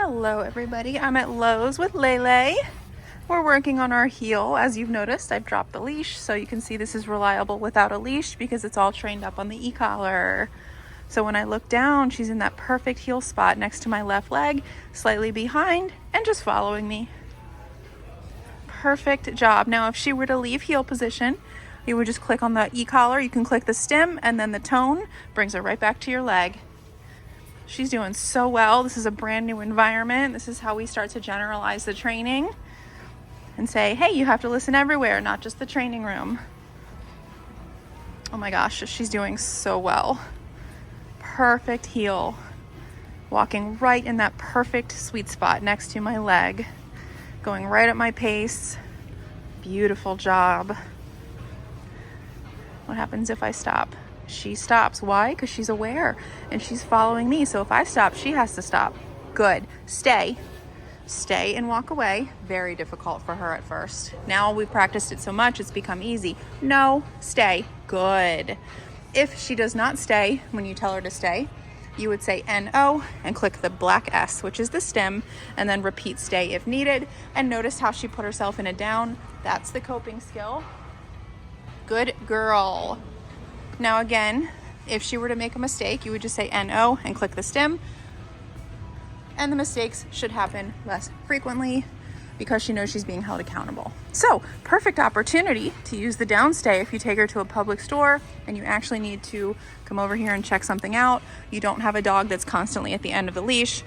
Hello everybody, I'm at Lowe's with Lele. We're working on our heel. As you've noticed, I've dropped the leash, so you can see this is reliable without a leash because it's all trained up on the e-collar. So when I look down, she's in that perfect heel spot next to my left leg, slightly behind, and just following me. Perfect job. Now, if she were to leave heel position, you would just click on the e-collar. You can click the stem, and then the tone brings her right back to your leg. She's doing so well. This is a brand new environment. This is how we start to generalize the training and say, hey, you have to listen everywhere, not just the training room. Oh my gosh, she's doing so well. Perfect heel. Walking right in that perfect sweet spot next to my leg. Going right at my pace. Beautiful job. What happens if I stop? She stops. Why? Because she's aware and she's following me. So if I stop, she has to stop. Good. Stay and walk away. Very difficult for her at first. Now we've practiced it so much, it's become easy. No, stay. Good. If she does not stay, when you tell her to stay, you would say N-O and click the black S, which is the stem, and then repeat stay if needed. And notice how she put herself in a down. That's the coping skill. Good girl. Now again, if she were to make a mistake, you would just say N-O and click the stem. And the mistakes should happen less frequently because she knows she's being held accountable. So, perfect opportunity to use the downstay if you take her to a public store and you actually need to come over here and check something out. You don't have a dog that's constantly at the end of the leash,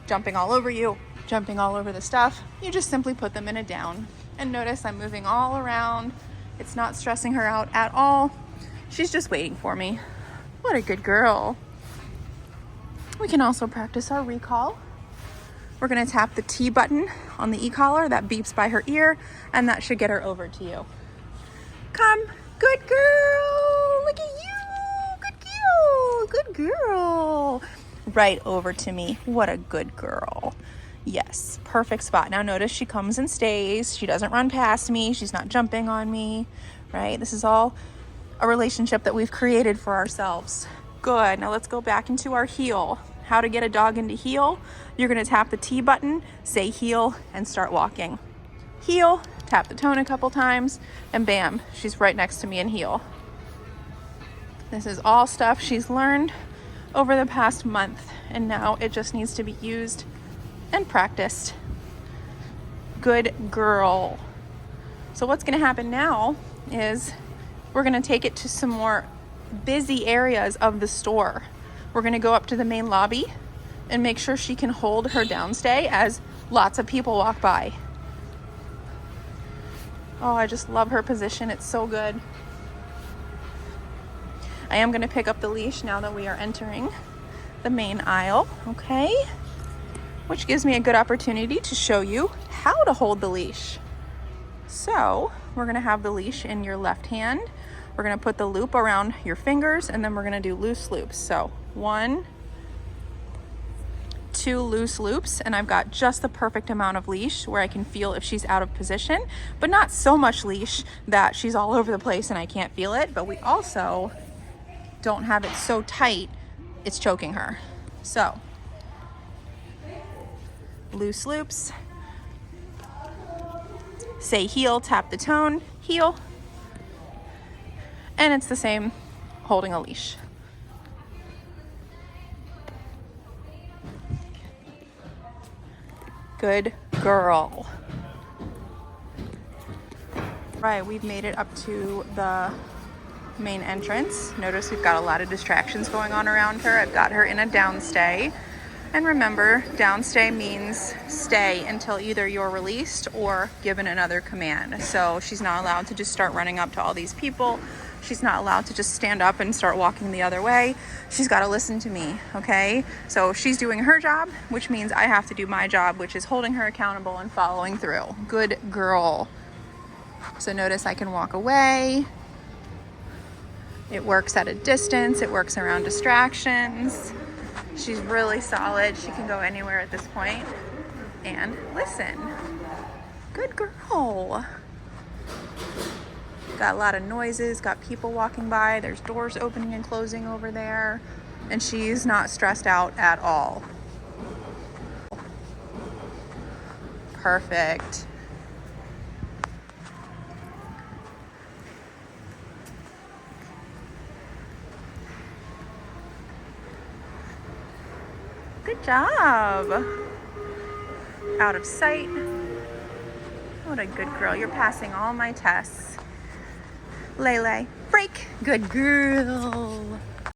jumping all over you, jumping all over the stuff. You just simply put them in a down. And notice I'm moving all around. It's not stressing her out at all. She's just waiting for me. What a good girl. We can also practice our recall. We're gonna tap the T button on the e-collar that beeps by her ear, and that should get her over to you. Come, good girl, look at you, good girl. Right over to me, what a good girl. Yes, perfect spot. Now notice she comes and stays. She doesn't run past me. She's not jumping on me, right? This is all a relationship that we've created for ourselves. Good, now let's go back into our heel. How to get a dog into heel. You're gonna tap the T button, say heel, and start walking. Heel, tap the tone a couple times, and bam, she's right next to me in heel. This is all stuff she's learned over the past month, and now it just needs to be used and practiced. Good girl. So what's gonna happen now is we're gonna take it to some more busy areas of the store. We're gonna go up to the main lobby and make sure she can hold her downstay as lots of people walk by. Oh, I just love her position. It's so good. I am gonna pick up the leash now that we are entering the main aisle, okay? Which gives me a good opportunity to show you how to hold the leash. So we're gonna have the leash in your left hand. We're gonna put the loop around your fingers, and then we're gonna do loose loops. So 1, 2 loose loops, and I've got just the perfect amount of leash where I can feel if she's out of position, but not so much leash that she's all over the place and I can't feel it, but we also don't have it so tight it's choking her. So loose loops, say heel, tap the tone, heel, and it's the same holding a leash. Good girl. Right, we've made it up to the main entrance. Notice we've got a lot of distractions going on around her. I've got her in a downstay. And remember, downstay means stay until either you're released or given another command. So she's not allowed to just start running up to all these people. She's not allowed to just stand up and start walking the other way. She's got to listen to me, okay? So she's doing her job, which means I have to do my job, which is holding her accountable and following through. Good girl. So notice I can walk away. It works at a distance. It works around distractions. She's really solid. She can go anywhere at this point and listen. Good girl. Got a lot of noises, got people walking by. There's doors opening and closing over there. And she's not stressed out at all. Perfect. Good job. Out of sight. What a good girl. You're passing all my tests. Lele, break. Good girl.